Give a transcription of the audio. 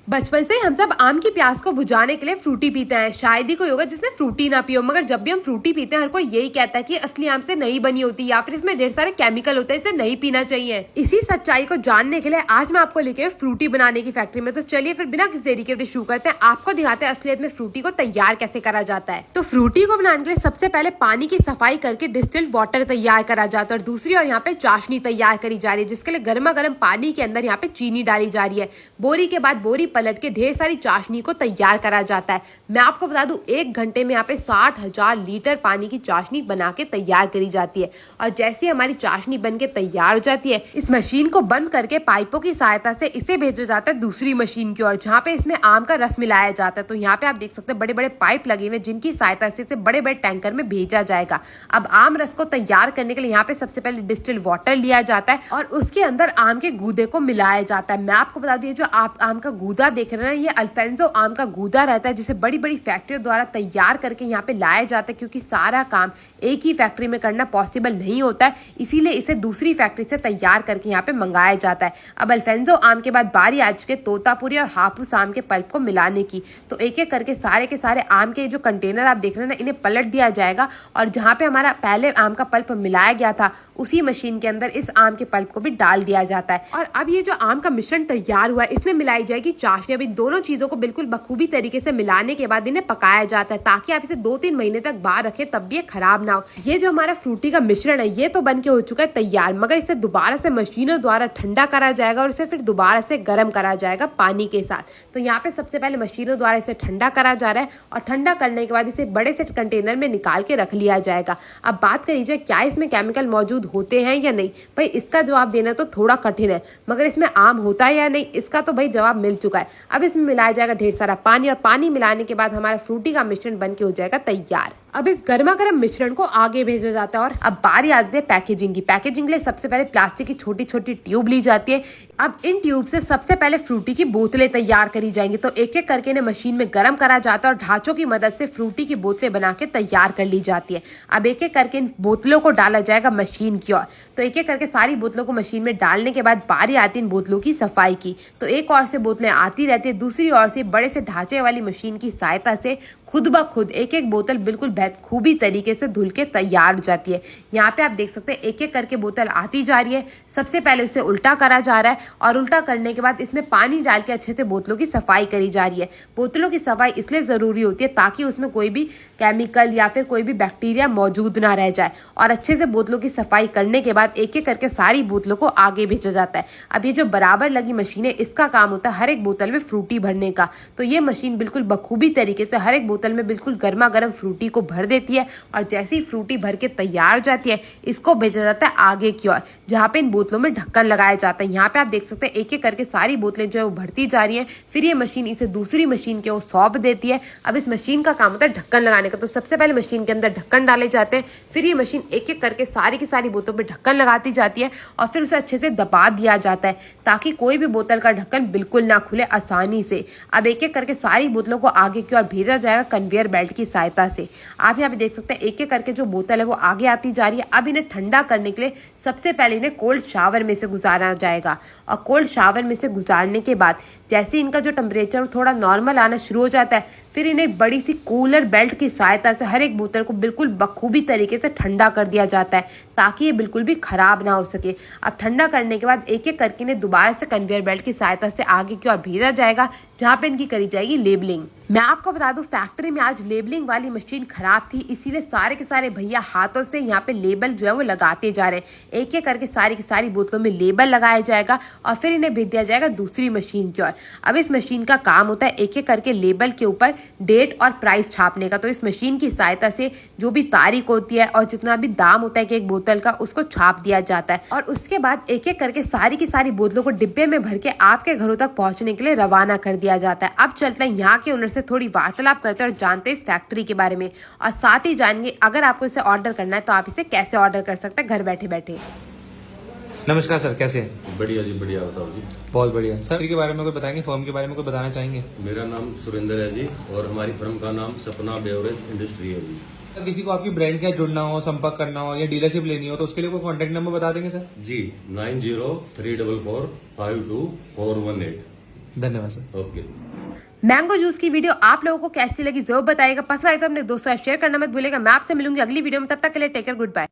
बचपन से हम सब आम की प्यास को बुझाने के लिए फ्रूटी पीते हैं। शायद ही कोई होगा जिसने फ्रूटी ना पियो, मगर जब भी हम फ्रूटी पीते हैं हर कोई यही कहता है कि असली आम से नहीं बनी होती या फिर इसमें ढेर सारे केमिकल होते हैं, इसे नहीं पीना चाहिए। इसी सच्चाई को जानने के लिए आज मैं आपको लेके फ्रूटी बनाने की फैक्ट्री में। तो चलिए फिर बिना किसी देरी के शुरू करते हैं, आपको दिखाते हैं असलियत में फ्रूटी को तैयार कैसे करा जाता है। तो फ्रूटी को बनाने के लिए सबसे पहले पानी की सफाई करके डिस्टिल्ड वाटर तैयार करा जाता है और दूसरी और यहाँ पे चाशनी तैयार करी जा रही है, जिसके लिए गर्मा गर्म पानी के अंदर यहाँ पे चीनी डाली जा रही है। बोरी के बाद बोरी पलट के ढेर सारी चाशनी को तैयार करा जाता है। मैं आपको बता दूं 1 घंटे में यहाँ पे 60,000 लीटर पानी की चाशनी बना के तैयार करी जाती है। और जैसे हमारी चाशनी बन के तैयार हो जाती है, इस मशीन को बंद करके पाइपों की सहायता से इसे भेजा जाता है दूसरी मशीन की ओर, जहाँ पे इसमें आम का रस मिलाया जाता है। तो यहाँ पे आप देख सकते हैं बड़े बड़े पाइप लगे हुए जिनकी सहायता से इसे बड़े बड़े टैंकर में भेजा जाएगा। अब आम रस को तैयार करने के लिए यहाँ पे सबसे पहले डिस्टिल्ड वाटर लिया जाता है और उसके अंदर आम के गूदे को मिलाया जाता है। मैं आपको बता दूं जो आप आम का गूदा देख रहे हैं ये अल्फेंसो आम का गूदा रहता है, जिसे बड़ी बड़ी फैक्ट्रियों द्वारा तैयार करके यहाँ पे लाया जाता है, क्योंकि सारा काम एक ही फैक्ट्री में करना पॉसिबल नहीं होता है, इसीलिए इसे दूसरी फैक्ट्री से तैयार करके यहाँ पे मंगाया जाता है। अब अल्फेंसो आम के बाद बारी आ चुकी है तोतापुरी और हापुस आम के पल्प को मिलाने की। तो एक एक करके सारे के सारे आम के जो कंटेनर आप देख रहे हैं ना, इन्हें पलट दिया जाएगा और जहाँ पे हमारा पहले आम का पल्प मिलाया गया था उसी मशीन के अंदर इस आम के पल्प को भी डाल दिया जाता है। और अब ये जो आम का मिश्रण तैयार हुआ है इसमें मिलाई जाएगी चाशनी। अब इन दोनों चीजों को बिल्कुल बखूबी तरीके से मिलाने के बाद इन्हें पकाया जाता है, ताकि आप इसे 2-3 महीने तक बाहर रखें तब भी ये खराब ना हो। ये जो हमारा फ्रूटी का मिश्रण है ये तो बन के हो चुका है तैयार, मगर इसे दोबारा से मशीनों द्वारा ठंडा करा जाएगा और इसे फिर दोबारा से गर्म करा जाएगा पानी के साथ। तो यहाँ पे सबसे पहले मशीनों द्वारा इसे ठंडा करा जा रहा है और ठंडा करने के बाद इसे बड़े से कंटेनर में निकाल के रख लिया जाएगा। अब बात करी जाए क्या इसमें केमिकल मौजूद होते हैं या नहीं, भाई इसका जवाब देना तो थोड़ा कठिन है, मगर इसमें आम होता है या नहीं इसका तो भाई जवाब मिल चुका है। अब इसमें मिलाया जाएगा ढेर सारा पानी और पानी मिलाने के बाद हमारा फ्रूटी का मिश्रण बन के हो जाएगा तैयार। अब इस गर्मा गर्म मिश्रण को आगे भेजा जाता है और अब बारी आती है पैकेजिंग की। पैकेजिंग के लिए सबसे पहले प्लास्टिक की छोटी छोटी ट्यूब ली जाती है। अब इन ट्यूब से सबसे पहले फ्रूटी की बोतलें तैयार करी जाएंगी। तो एक एक करके इन्हें मशीन में गर्म करा जाता है और ढांचों की मदद से फ्रूटी की बोतलें बना के तैयार कर ली जाती है। अब एक एक करके इन बोतलों को डाला जाएगा मशीन की ओर। तो एक एक करके सारी बोतलों को मशीन में डालने के बाद बारी आती है इन बोतलों की सफाई की। तो एक ओर से बोतलें आती रहती है, दूसरी ओर से बड़े से ढांचे वाली मशीन की सहायता से खुद ब खुद एक एक बोतल बिल्कुल बेखूबी तरीके से धुल के तैयार हो जाती है। यहाँ पे आप देख सकते हैं एक एक करके बोतल आती जा रही है। सबसे पहले इसे उल्टा करा जा रहा है और उल्टा करने के बाद इसमें पानी डाल के अच्छे से बोतलों की सफाई करी जा रही है। बोतलों की सफाई इसलिए ज़रूरी होती है ताकि उसमें कोई भी केमिकल या फिर कोई भी बैक्टीरिया मौजूद ना रह जाए। और अच्छे से बोतलों की सफाई करने के बाद एक एक करके सारी बोतलों को आगे भेजा जाता है। अब ये जो बराबर लगी मशीन है इसका काम होता है हर एक बोतल में फ्रूटी भरने का। तो ये मशीन बिल्कुल बखूबी तरीके से हर एक बोतल में बिल्कुल गर्मा गर्म फ्रूटी को भर देती है और जैसे ही फ्रूटी भर के तैयार हो जाती है इसको भेजा जाता है आगे की ओर, जहाँ पे इन बोतलों में ढक्कन लगाया जाता है। यहाँ पे आप देख सकते हैं एक एक करके सारी बोतलें जो है वो भरती जा रही हैं। फिर ये मशीन इसे दूसरी मशीन के ओर सौंप देती है। अब इस मशीन का काम होता है ढक्कन लगाने का। तो सबसे पहले मशीन के अंदर ढक्कन डाले जाते हैं, फिर ये मशीन एक एक करके सारी की सारी बोतलों पर ढक्कन लगाती जाती है और फिर उसे अच्छे से दबा दिया जाता है ताकि कोई भी बोतल का ढक्कन बिल्कुल ना खुले आसानी से। अब एक एक करके सारी बोतलों को आगे की ओर भेजा जाएगा कन्वेयर बेल्ट की सहायता से। आप यहाँ पे देख सकते हैं एक एक करके जो बोतल है वो आगे आती जा रही है। अब इन्हें ठंडा करने के लिए सबसे पहले इन्हें कोल्ड शावर में से गुजारा जाएगा और कोल्ड शावर में से गुजारने के बाद जैसे इनका जो टेम्परेचर थोड़ा नॉर्मल आना शुरू हो जाता है, फिर इन्हें एक बड़ी सी कूलर बेल्ट की सहायता से हर एक बोतल को बिल्कुल बखूबी तरीके से ठंडा कर दिया जाता है ताकि ये बिल्कुल भी खराब ना हो सके। अब ठंडा करने के बाद एक एक करके इन्हें दोबारा से कन्वेयर बेल्ट की सहायता से आगे की ओर भेजा जाएगा, जहाँ पे इनकी करी जाएगी लेबलिंग। मैं आपको बता दूं फैक्ट्री में आज लेबलिंग वाली मशीन खराब थी, इसीलिए सारे के सारे भैया हाथों से यहाँ पे लेबल जो है वो लगाते जा रहे हैं। एक एक करके सारी की सारी बोतलों में लेबल लगाया जाएगा और फिर इन्हें भेज दिया जाएगा दूसरी मशीन की ओर। अब इस मशीन का काम होता है एक एक करके लेबल के ऊपर डेट और प्राइस छापने का। तो इस मशीन की सहायता से जो भी तारीख होती है और जितना भी दाम होता है कि एक बोतल का उसको छाप दिया जाता है और उसके बाद एक एक करके सारी की सारी बोतलों को डिब्बे में भर के आपके घरों तक पहुंचने के लिए रवाना कर दिया जाता है। अब चलते हैं यहाँ के ओनर से थोड़ी वार्तालाप करते हैं और जानते हैं इस फैक्ट्री के बारे में और साथ ही जानेंगे अगर आपको इसे ऑर्डर करना है तो आप इसे कैसे ऑर्डर कर सकते हैं घर बैठे बैठे। नमस्कार सर, कैसे हैं? बढ़िया जी, बढ़िया। बताओ जी। बहुत बढ़िया सर। के बारे में कोई बताएंगे, फर्म के बारे में कोई बताना चाहेंगे? मेरा नाम सुरेंद्र है जी और हमारी फर्म का नाम सपना बेवरेज इंडस्ट्री है जी। अगर किसी को आपकी ब्रांड के साथ जुड़ना हो, संपर्क करना हो या डीलरशिप लेनी हो तो उसके लिए कोई कॉन्टैक्ट नंबर बता देंगे सर? जी 9034452418। धन्यवाद सर। ओके। मैंगो जूस की वीडियो आप लोगों को कैसी लगी जरूर बताइएगा। पसंद आए तो अपने दोस्तों शेयर करना मत भूलिएगा। मैं आपसे मिलूंगी अगली वीडियो में, तब तक के लिए टेक केयर, गुड बाय।